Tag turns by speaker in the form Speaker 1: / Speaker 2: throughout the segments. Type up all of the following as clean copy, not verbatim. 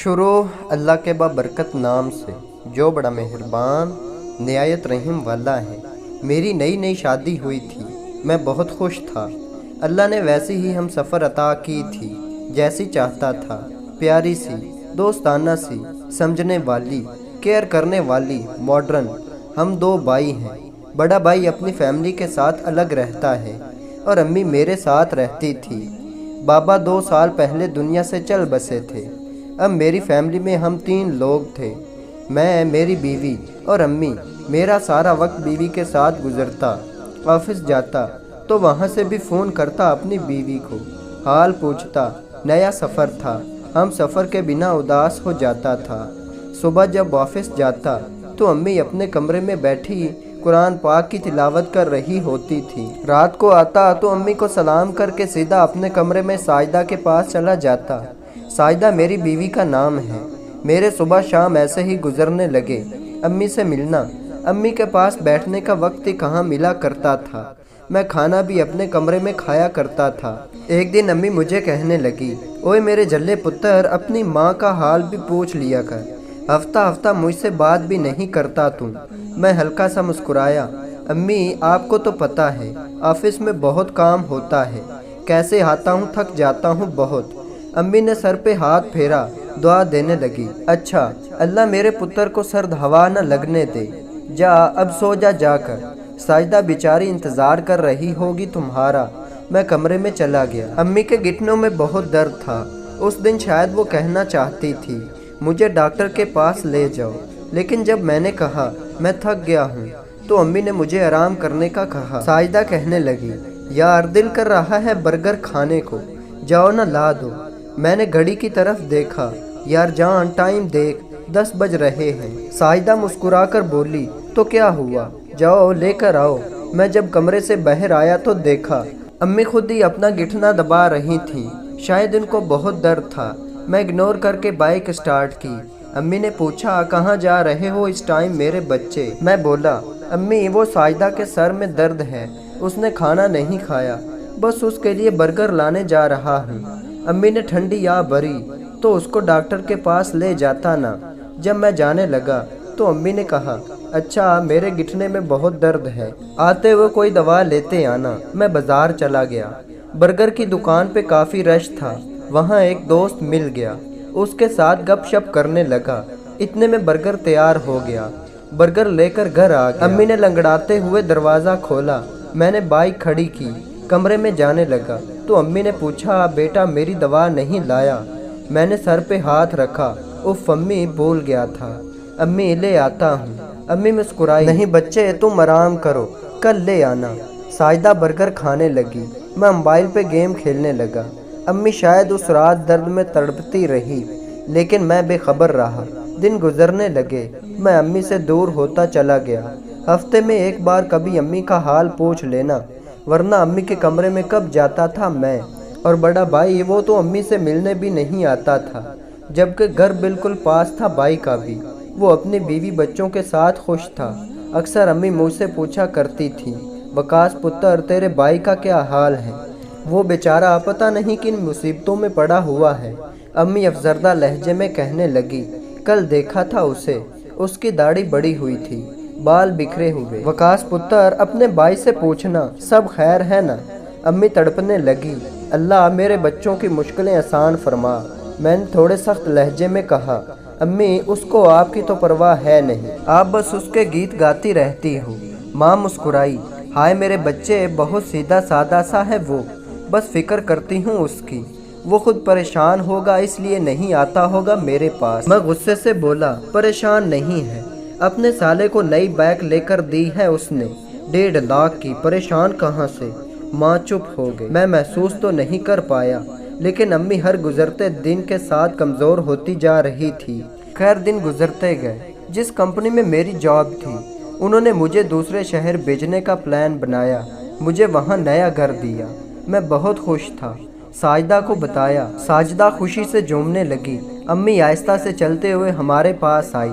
Speaker 1: शुरू अल्लाह के बाबरकत नाम से जो बड़ा मेहरबान निहायत रहीम वाला है। मेरी नई नई शादी हुई थी, मैं बहुत खुश था। अल्लाह ने वैसी ही हम सफ़र अता की थी जैसी चाहता था, प्यारी सी, दोस्ताना सी, समझने वाली, केयर करने वाली, मॉडर्न। हम दो भाई हैं। बड़ा भाई अपनी फैमिली के साथ अलग रहता है और अम्मी मेरे साथ रहती थी। बाबा 2 साल पहले दुनिया से चल बसे थे। अब मेरी फैमिली में हम 3 लोग थे, मैं, मेरी बीवी और अम्मी। मेरा सारा वक्त बीवी के साथ गुजरता। ऑफिस जाता तो वहाँ से भी फ़ोन करता अपनी बीवी को, हाल पूछता। नया सफ़र था, हम सफ़र के बिना उदास हो जाता था। सुबह जब ऑफिस जाता तो अम्मी अपने कमरे में बैठी कुरान पाक की तिलावत कर रही होती थी। रात को आता तो अम्मी को सलाम करके सीधा अपने कमरे में साजिदा के पास चला जाता। साजिदा मेरी बीवी का नाम है। मेरे सुबह शाम ऐसे ही गुजरने लगे। अम्मी से मिलना, अम्मी के पास बैठने का वक्त ही कहाँ मिला करता था। मैं खाना भी अपने कमरे में खाया करता था। एक दिन अम्मी मुझे कहने लगी, ओए मेरे जल्ले पुत्र, अपनी माँ का हाल भी पूछ लिया कर, हफ्ता हफ्ता मुझसे बात भी नहीं करता तू। मैं हल्का सा मुस्कुराया। अम्मी, आपको तो पता है ऑफिस में बहुत काम होता है, कैसे आता हूँ, थक जाता हूँ बहुत। अम्मी ने सर पे हाथ फेरा, दुआ देने लगी। अच्छा, अल्लाह मेरे पुत्र को सर्द हवा न लगने दे। जा अब सो जा जाकर, साजिदा बेचारी इंतज़ार कर रही होगी तुम्हारा। मैं कमरे में चला गया। अम्मी के घुटनों में बहुत दर्द था। उस दिन शायद वो कहना चाहती थी मुझे डॉक्टर के पास ले जाओ, लेकिन जब मैंने कहा मैं थक गया हूँ तो अम्मी ने मुझे आराम करने का कहा। साजिदा कहने लगी, यार दिल कर रहा है बर्गर खाने को, जाओ ना ला दो। मैंने घड़ी की तरफ देखा, यार जान टाइम देख, 10 बज रहे हैं। साजिदा मुस्कुराकर बोली, तो क्या हुआ, जाओ लेकर आओ। मैं जब कमरे से बाहर आया तो देखा अम्मी खुद ही अपना घुटना दबा रही थी। शायद इनको बहुत दर्द था। मैं इग्नोर करके बाइक स्टार्ट की। अम्मी ने पूछा, कहाँ जा रहे हो इस टाइम मेरे बच्चे? मैं बोला, अम्मी वो साजिदा के सर में दर्द है, उसने खाना नहीं खाया, बस उसके लिए बर्गर लाने जा रहा हूँ। अम्मी ने ठंडी आ भरी, तो उसको डॉक्टर के पास ले जाता ना। जब मैं जाने लगा तो अम्मी ने कहा, अच्छा मेरे घुटने में बहुत दर्द है, आते हुए कोई दवा लेते आना। मैं बाजार चला गया। बर्गर की दुकान पे काफ़ी रश था। वहाँ एक दोस्त मिल गया, उसके साथ गपशप करने लगा। इतने में बर्गर तैयार हो गया। बर्गर लेकर घर आ गया। अम्मी ने लंगड़ाते हुए दरवाज़ा खोला। मैंने बाइक खड़ी की, कमरे में जाने लगा तो अम्मी ने पूछा, बेटा मेरी दवा नहीं लाया? मैंने सर पे हाथ रखा। उफ अम्मी, भूल गया था। अम्मी ले आता हूँ। अम्मी मुस्कुराई, नहीं बच्चे तुम आराम करो, कल ले आना। साजिदा बर्गर खाने लगी, मैं मोबाइल पे गेम खेलने लगा। अम्मी शायद उस रात दर्द में तड़पती रही, लेकिन मैं बेखबर रहा। दिन गुजरने लगे, मैं अम्मी से दूर होता चला गया। हफ्ते में एक बार कभी अम्मी का हाल पूछ लेना, वरना अम्मी के कमरे में कब जाता था मैं। और बड़ा भाई, वो तो अम्मी से मिलने भी नहीं आता था, जबकि घर बिल्कुल पास था भाई का भी। वो अपनी बीवी बच्चों के साथ खुश था। अक्सर अम्मी मुझसे पूछा करती थी, वकास पुत्र तेरे भाई का क्या हाल है? वो बेचारा पता नहीं किन मुसीबतों में पड़ा हुआ है। अम्मी अफजरदा लहजे में कहने लगी, कल देखा था उसे, उसकी दाढ़ी बड़ी हुई थी, बाल बिखरे हुए। वकास पुत्र अपने भाई से पूछना सब खैर है ना? अम्मी तड़पने लगी, अल्लाह मेरे बच्चों की मुश्किलें आसान फरमा। मैंने थोड़े सख्त लहजे में कहा, अम्मी उसको आपकी तो परवाह है नहीं, आप बस उसके गीत गाती रहती हो। माँ मुस्कुराई, हाय मेरे बच्चे, बहुत सीधा सादा सा है वो, बस फिक्र करती हूँ उसकी। वो खुद परेशान होगा इसलिए नहीं आता होगा मेरे पास। मैं गुस्से से बोला, परेशान नहीं है, अपने साले को नई बाइक लेकर दी है उसने, 1.5 लाख की, परेशान कहाँ से? माँ चुप हो गई। मैं महसूस तो नहीं कर पाया, लेकिन अम्मी हर गुजरते दिन के साथ कमज़ोर होती जा रही थी। खैर दिन गुजरते गए। जिस कंपनी में मेरी जॉब थी, उन्होंने मुझे दूसरे शहर भेजने का प्लान बनाया। मुझे वहाँ नया घर दिया। मैं बहुत खुश था। साजिदा को बताया। साजिदा खुशी से झूमने लगी। अम्मी आहिस्ता से चलते हुए हमारे पास आई,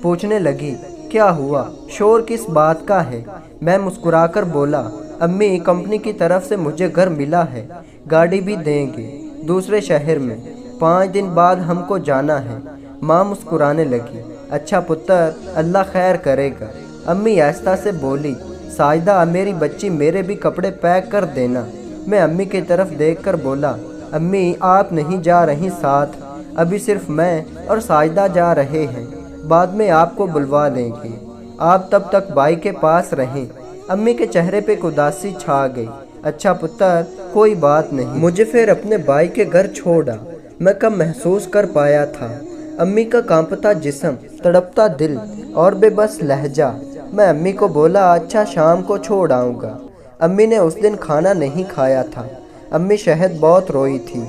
Speaker 1: पूछने लगी, क्या हुआ, शोर किस बात का है? मैं मुस्कुराकर बोला, अम्मी कंपनी की तरफ से मुझे घर मिला है, गाड़ी भी देंगे दूसरे शहर में। 5 दिन बाद हमको जाना है। माँ मुस्कुराने लगी। अच्छा पुत्र, अल्लाह खैर करेगा। अम्मी आहिस्ता से बोली, साजिदा मेरी बच्ची, मेरे भी कपड़े पैक कर देना। मैं अम्मी की तरफ देखकर बोला, अम्मी आप नहीं जा रही साथ, अभी सिर्फ मैं और साजिदा जा रहे हैं, बाद में आपको बुलवा लेंगे। आप तब तक भाई के पास रहें। अम्मी के चेहरे पे उदासी छा गई। अच्छा पुत्र, कोई बात नहीं। मुझे फिर अपने भाई के घर छोड़ा। मैं कब महसूस कर पाया था अम्मी का कांपता जिस्म, तड़पता दिल और बेबस लहजा। मैं अम्मी को बोला, अच्छा शाम को छोड़ आऊँगा। अम्मी ने उस दिन खाना नहीं खाया था। अम्मी शहद बहुत रोई थी।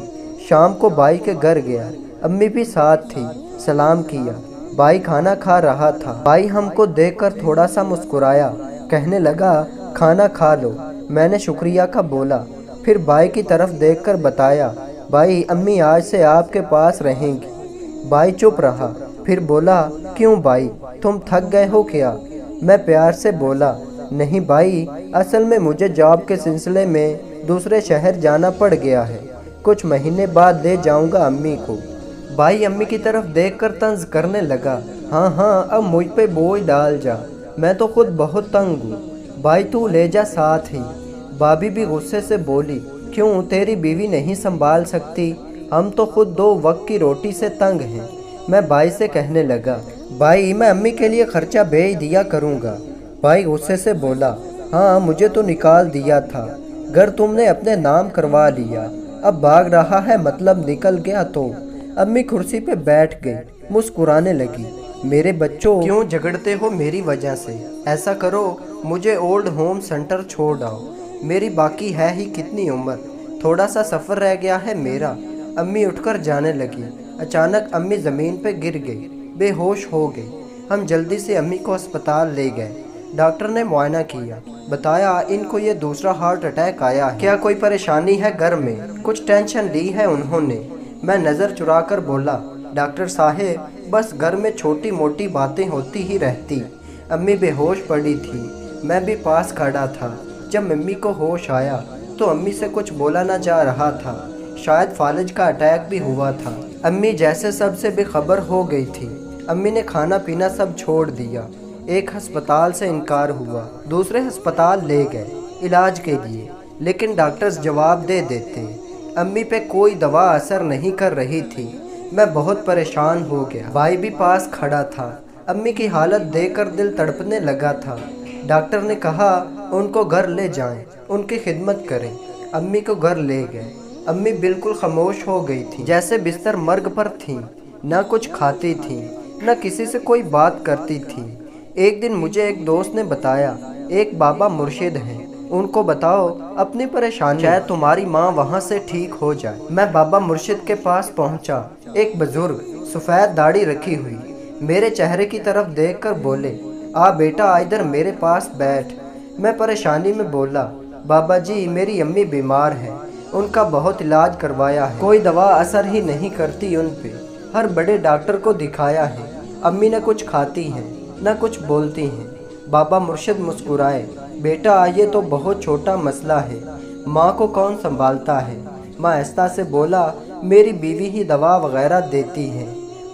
Speaker 1: शाम को भाई के घर गया। अम्मी भी साथ थी। सलाम किया। भाई खाना खा रहा था। भाई हमको देखकर थोड़ा सा मुस्कुराया, कहने लगा, खाना खा लो। मैंने शुक्रिया का बोला। फिर भाई की तरफ देखकर बताया, भाई अम्मी आज से आपके पास रहेंगी। भाई चुप रहा, फिर बोला, क्यों भाई, तुम थक गए हो क्या? मैं प्यार से बोला, नहीं भाई, असल में मुझे जॉब के सिलसिले में दूसरे शहर जाना पड़ गया है। कुछ महीने बाद ले जाऊंगा अम्मी को। भाई अम्मी की तरफ देखकर तंज करने लगा, हाँ हाँ, अब मुझ पे बोझ डाल जा, मैं तो खुद बहुत तंग हूँ। भाई तू ले जा साथ ही। भाभी भी गुस्से से बोली, क्यों, तेरी बीवी नहीं संभाल सकती? हम तो खुद 2 वक्त की रोटी से तंग हैं। मैं भाई से कहने लगा, भाई मैं अम्मी के लिए खर्चा भेज दिया करूँगा। भाई गुस्से से बोला, हाँ मुझे तो निकाल दिया था, घर तुमने अपने नाम करवा लिया, अब भाग रहा है मतलब निकल गया तो। अम्मी कुर्सी पे बैठ गई, मुस्कुराने लगी, मेरे बच्चों क्यों झगड़ते हो मेरी वजह से? ऐसा करो, मुझे ओल्ड होम सेंटर छोड़ आओ, मेरी बाकी है ही कितनी उम्र, थोड़ा सा सफ़र रह गया है मेरा। अम्मी उठकर जाने लगी। अचानक अम्मी ज़मीन पे गिर गई, बेहोश हो गई। हम जल्दी से अम्मी को अस्पताल ले गए। डॉक्टर ने मुआयना किया, बताया इनको ये दूसरा हार्ट अटैक आया है। क्या कोई परेशानी है घर में? कुछ टेंशन ली है उन्होंने? मैं नज़र चुरा कर बोला, डॉक्टर साहेब बस घर में छोटी मोटी बातें होती ही रहती। अम्मी बेहोश पड़ी थी। मैं भी पास खड़ा था। जब मम्मी को होश आया तो अम्मी से कुछ बोला ना जा रहा था। शायद फालज का अटैक भी हुआ था। अम्मी जैसे सबसे बेखबर हो गई थी। अम्मी ने खाना पीना सब छोड़ दिया। एक अस्पताल से इनकार हुआ, दूसरे अस्पताल ले गए इलाज के लिए, लेकिन डॉक्टर्स जवाब दे देते। अम्मी पे कोई दवा असर नहीं कर रही थी। मैं बहुत परेशान हो गया। भाई भी पास खड़ा था। अम्मी की हालत देखकर दिल तड़पने लगा था। डॉक्टर ने कहा उनको घर ले जाएं, उनकी खिदमत करें। अम्मी को घर ले गए। अम्मी बिल्कुल खामोश हो गई थी, जैसे बिस्तर मर्ग पर थीं। न कुछ खाती थीं, न किसी से कोई बात करती थी। एक दिन मुझे एक दोस्त ने बताया, एक बाबा मुर्शिद हैं, उनको बताओ अपनी परेशानी, शायद तुम्हारी माँ वहाँ से ठीक हो जाए। मैं बाबा मुर्शिद के पास पहुँचा। एक बुजुर्ग, सफ़ेद दाढ़ी रखी हुई, मेरे चेहरे की तरफ देखकर बोले, आ बेटा इधर मेरे पास बैठ। मैं परेशानी में बोला, बाबा जी मेरी अम्मी बीमार है, उनका बहुत इलाज करवाया है, कोई दवा असर ही नहीं करती उन पे, हर बड़े डॉक्टर को दिखाया है, अम्मी न कुछ खाती हैं न कुछ बोलती हैं। बाबा मुर्शिद मुस्कुराए, बेटा ये तो बहुत छोटा मसला है, माँ को कौन संभालता है? मैं आहिस्ता से बोला, मेरी बीवी ही दवा वगैरह देती है।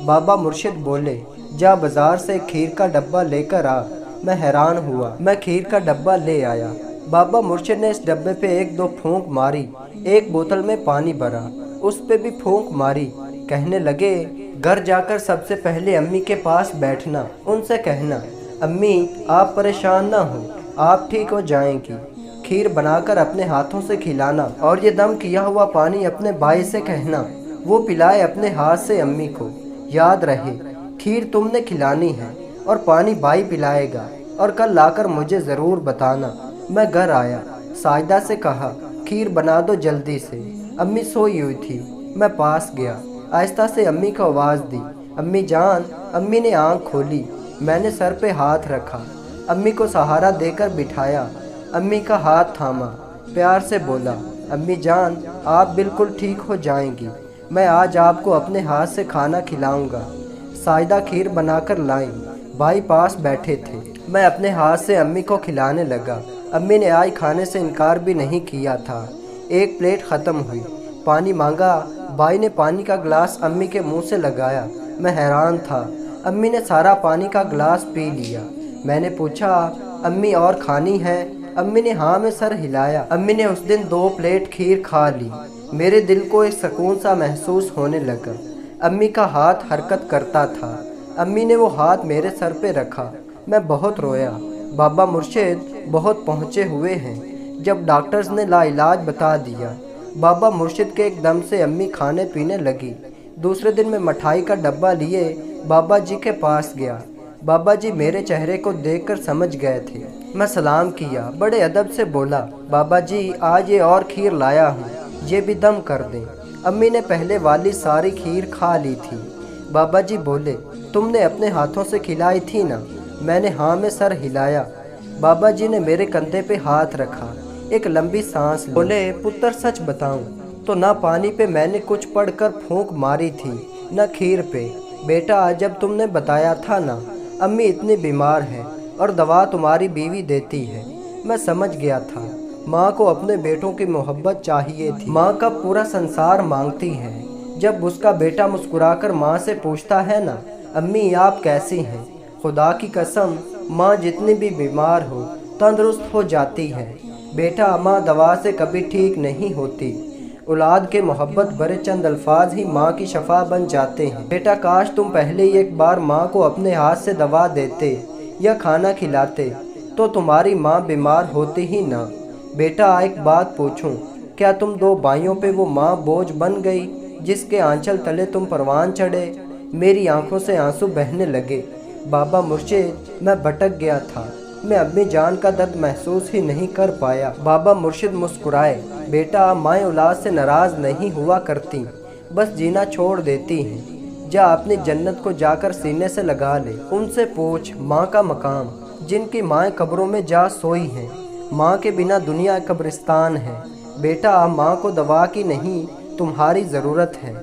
Speaker 1: बाबा मुर्शिद बोले, जा बाज़ार से खीर का डब्बा लेकर आ। मैं हैरान हुआ। मैं खीर का डब्बा ले आया। बाबा मुर्शिद ने इस डब्बे पे 1-2 फूंक मारी, एक बोतल में पानी भरा, उस पे भी फूंक मारी। कहने लगे, घर जाकर सबसे पहले अम्मी के पास बैठना, उनसे कहना, अम्मी आप परेशान ना हो, आप ठीक हो जाएंगी। खीर बनाकर अपने हाथों से खिलाना और ये दम किया हुआ पानी अपने भाई से कहना, वो पिलाए अपने हाथ से अम्मी को। याद रहे, खीर तुमने खिलानी है और पानी भाई पिलाएगा, और कल लाकर मुझे ज़रूर बताना। मैं घर आया, साजिदा से कहा, खीर बना दो जल्दी से। अम्मी सोई हुई थी। मैं पास गया, आहिस्ता से अम्मी को आवाज़ दी, अम्मी जान। अम्मी ने आँख खोली। मैंने सर पे हाथ रखा, अम्मी को सहारा देकर बिठाया, अम्मी का हाथ थामा, प्यार से बोला, अम्मी जान आप बिल्कुल ठीक हो जाएंगी, मैं आज आपको अपने हाथ से खाना खिलाऊंगा। साजिदा खीर बनाकर लाई। भाई पास बैठे थे। मैं अपने हाथ से अम्मी को खिलाने लगा। अम्मी ने आज खाने से इनकार भी नहीं किया था। एक प्लेट ख़त्म हुई। पानी मांगा, भाई ने पानी का गिलास अम्मी के मुंह से लगाया। मैं हैरान था। अम्मी ने सारा पानी का गिलास पी लिया। मैंने पूछा, अम्मी और खानी है? अम्मी ने हाँ में सर हिलाया। अम्मी ने उस दिन 2 प्लेट खीर खा ली। मेरे दिल को एक सुकून सा महसूस होने लगा। अम्मी का हाथ हरकत करता था। अम्मी ने वो हाथ मेरे सर पे रखा। मैं बहुत रोया। बाबा मुर्शिद बहुत पहुँचे हुए हैं। जब डॉक्टर्स ने लाइलाज बता दिया, बाबा मुर्शिद के एकदम से अम्मी खाने पीने लगी। दूसरे दिन मैं मिठाई का डब्बा लिए बाबा जी के पास गया। बाबा जी मेरे चेहरे को देखकर समझ गए थे। मैं सलाम किया, बड़े अदब से बोला, बाबा जी आज ये और खीर लाया हूँ, ये भी दम कर दें। अम्मी ने पहले वाली सारी खीर खा ली थी। बाबा जी बोले, तुमने अपने हाथों से खिलाई थी ना? मैंने हाँ में सर हिलाया। बाबा जी ने मेरे कंधे पे हाथ रखा, एक लंबी सांस ली। बोले, पुत्र सच बताऊं तो ना पानी पे मैंने कुछ पढ़कर फूंक मारी थी, न खीर पे। बेटा जब तुमने बताया था ना अम्मी इतनी बीमार है और दवा तुम्हारी बीवी देती है, मैं समझ गया था। माँ को अपने बेटों की मोहब्बत चाहिए थी। माँ का पूरा संसार मांगती है। जब उसका बेटा मुस्कुराकर माँ से पूछता है ना, अम्मी आप कैसी हैं, खुदा की कसम माँ जितनी भी बीमार हो तंदुरुस्त हो जाती है। बेटा माँ दवा से कभी ठीक नहीं होती। औलाद के मोहब्बत भरे चंद अल्फाज ही माँ की शफा बन जाते हैं। बेटा काश तुम पहले ही एक बार माँ को अपने हाथ से दवा देते या खाना खिलाते तो तुम्हारी माँ बीमार होती ही ना। बेटा एक बात पूछूं, क्या तुम 2 भाइयों पे वो माँ बोझ बन गई जिसके आंचल तले तुम परवान चढ़े? मेरी आंखों से आंसू बहने लगे। बाबा मुर्शिद मैं भटक गया था। मैं अम्मी जान का दर्द महसूस ही नहीं कर पाया। बाबा मुर्शिद मुस्कुराए, बेटा माँ औलाद से नाराज़ नहीं हुआ करती, बस जीना छोड़ देती हैं। जा अपनी जन्नत को जाकर सीने से लगा ले। उनसे पूछ माँ का मकाम, जिनकी माँ कब्रों में जा सोई हैं। माँ के बिना दुनिया कब्रिस्तान है। बेटा माँ को दवा की नहीं तुम्हारी ज़रूरत है।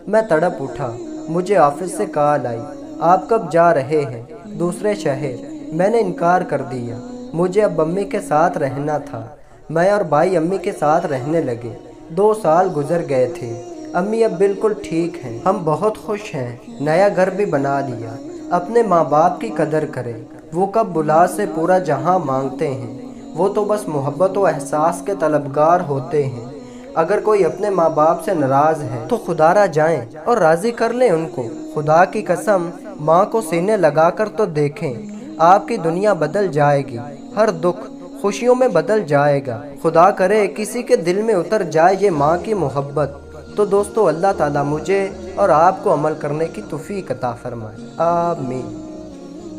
Speaker 1: मैं तड़प उठा। मुझे ऑफिस से कॉल आई, आप कब जा रहे हैं? दूसरे शहर। मैंने इनकार कर दिया। मुझे अब अम्मी के साथ रहना था। मैं और भाई अम्मी के साथ रहने लगे। 2 साल गुजर गए थे। अम्मी अब बिल्कुल ठीक हैं। हम बहुत खुश हैं। नया घर भी बना लिया। अपने माँ बाप की कदर करें। वो कब बुला से पूरा जहां मांगते हैं। वो तो बस मोहब्बत व एहसास के तलबगार होते हैं। अगर कोई अपने माँ बाप से नाराज़ है तो खुदारा जाएं और राज़ी कर लें उनको। खुदा की कसम माँ को सीने लगाकर तो देखें, आपकी दुनिया बदल जाएगी। हर दुख खुशियों में बदल जाएगा। खुदा करे किसी के दिल में उतर जाए ये माँ की मोहब्बत। तो दोस्तों अल्लाह ताला मुझे और आपको अमल करने की तौफीक अता फरमाए। आमीन।